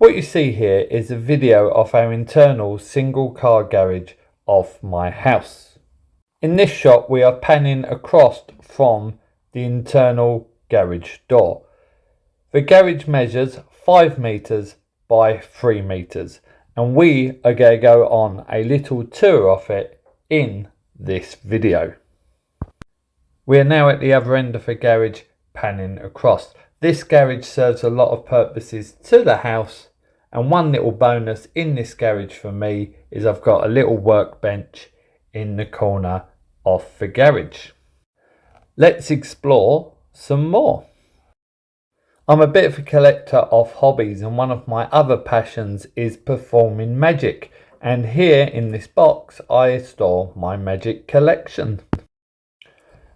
What you see here is a video of our internal single car garage of my house. In this shot we are panning across from the internal garage door. The garage measures 5 meters by 3 meters and we are going to go on a little tour of it in this video. We are now at the other end of the garage panning across. This garage serves a lot of purposes to the house, and one little bonus in this garage for me is I've got a little workbench in the corner of the garage. Let's explore some more. I'm a bit of a collector of hobbies, and one of my other passions is performing magic, and here in this box I store my magic collection.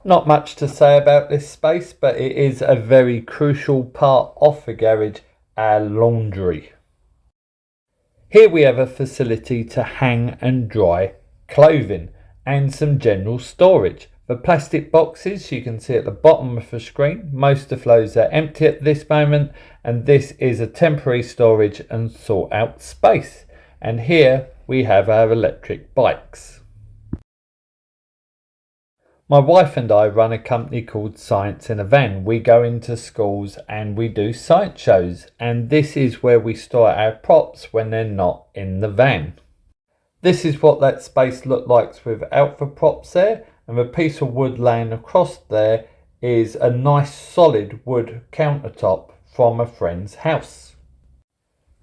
Not much to say about this space, but it is a very crucial part of the garage, our laundry. Here we have a facility to hang and dry clothing and some general storage. The plastic boxes you can see at the bottom of the screen, most of those are empty at this moment, and this is a temporary storage and sort out space. And here we have our electric bikes. My wife and I run a company called Science in a Van. We go into schools and we do science shows, and this is where we store our props when they're not in the van. This is what that space looked like without the props there, and the piece of wood laying across there is a nice solid wood countertop from a friend's house.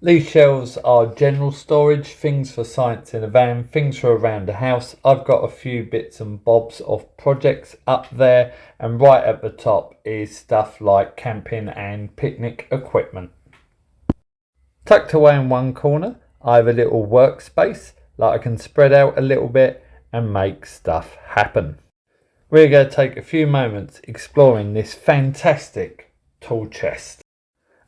These shelves are general storage, things for Science in a Van, things for around the house. I've got a few bits and bobs of projects up there, and right at the top is stuff like camping and picnic equipment. Tucked away in one corner I have a little workspace that I can spread out a little bit and make stuff happen. We're going to take a few moments exploring this fantastic tool chest.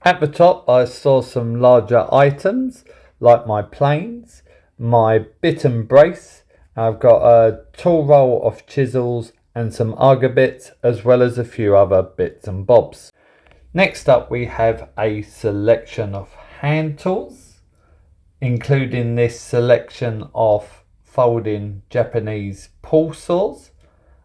At the top I store some larger items like my planes, my bit and brace. I've got a tool roll of chisels and some auger bits, as well as a few other bits and bobs. Next up we have a selection of hand tools, including this selection of folding Japanese pull saws.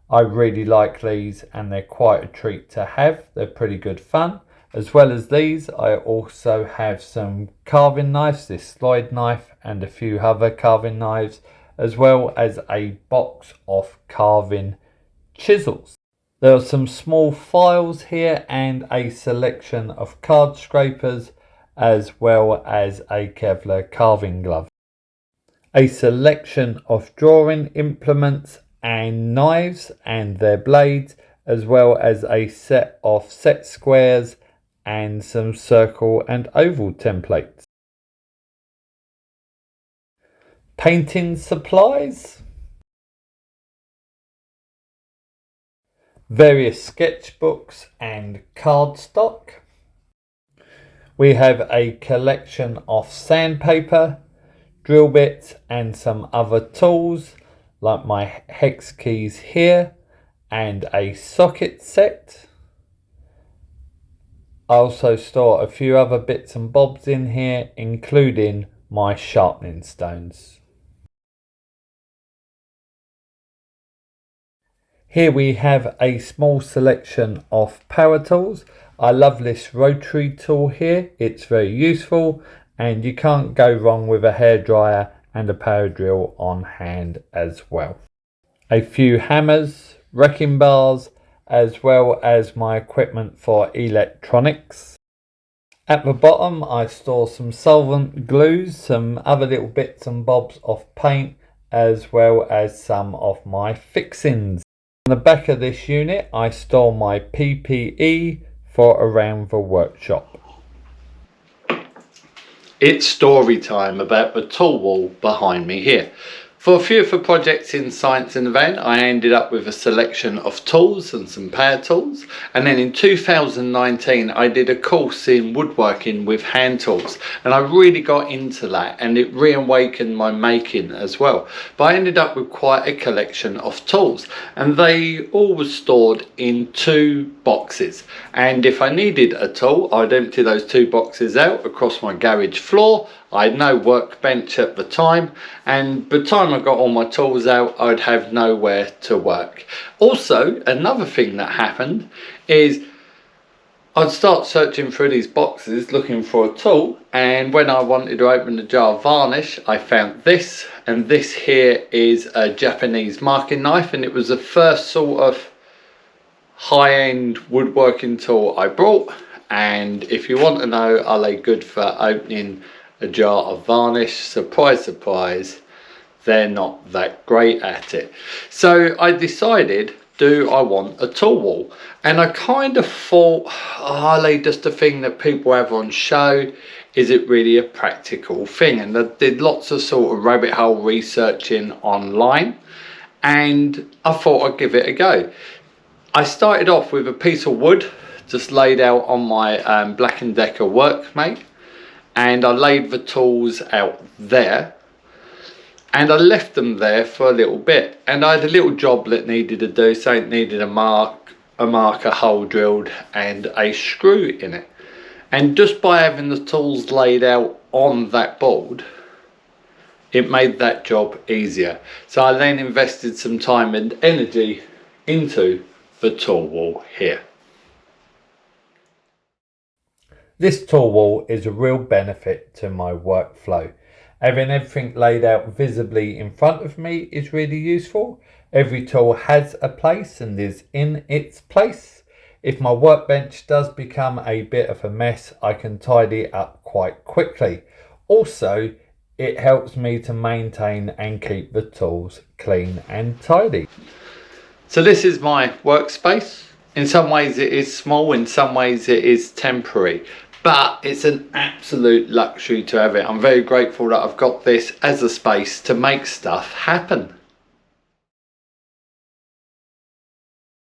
I really like these and they're quite a treat to have. They're pretty good fun. As well as these, I also have some carving knives, this slide knife and a few other carving knives, as well as a box of carving chisels. There are some small files here and a selection of card scrapers, as well as a Kevlar carving glove. A selection of drawing implements and knives and their blades, as well as a set of set squares and some circle and oval templates. Painting supplies, various sketchbooks and cardstock. We have a collection of sandpaper, drill bits and some other tools like my hex keys here and a socket set. I also store a few other bits and bobs in here, including my sharpening stones. Here we have a small selection of power tools. I love this rotary tool here. It's very useful and you can't go wrong with a hairdryer and a power drill on hand as well. A few hammers, wrecking bars, as well as my equipment for electronics. At the bottom I store some solvent glues, some other little bits and bobs of paint, as well as some of my fixings. On the back of this unit I store my PPE for around the workshop. It's story time about the tool wall behind me here. For a few of the projects in Science in the Van, I ended up with a selection of tools and some power tools. And then in 2019, I did a course in woodworking with hand tools. And I really got into that, and it reawakened my making as well. But I ended up with quite a collection of tools, and they all were stored in 2 boxes. And if I needed a tool, I'd empty those 2 boxes out across my garage floor. I had no workbench at the time, and by the time I got all my tools out, I'd have nowhere to work. Also, another thing that happened is I'd start searching through these boxes looking for a tool, and when I wanted to open a jar of varnish, I found this, and this here is a Japanese marking knife, and it was the first sort of high-end woodworking tool I brought. And if you want to know, are they good for opening a jar of varnish? Surprise, surprise, they're not that great at it. So I decided, do I want a tool wall? And I kind of thought, are they just a thing that people have on show? Is it really a practical thing? And I did lots of sort of rabbit hole researching online, and I thought I'd give it a go. I started off with a piece of wood just laid out on my Black & Decker Workmate, and I laid the tools out there, and I left them there for a little bit, and I had a little job that needed to do, so it needed a marker hole drilled and a screw in it. And just by having the tools laid out on that board, it made that job easier. So I then invested some time and energy into the tool wall here. This tool wall is a real benefit to my workflow. Having everything laid out visibly in front of me is really useful. Every tool has a place and is in its place. If my workbench does become a bit of a mess, I can tidy it up quite quickly. Also, it helps me to maintain and keep the tools clean and tidy. So this is my workspace. In some ways it is small, in some ways it is temporary, but it's an absolute luxury to have it. I'm very grateful that I've got this as a space to make stuff happen.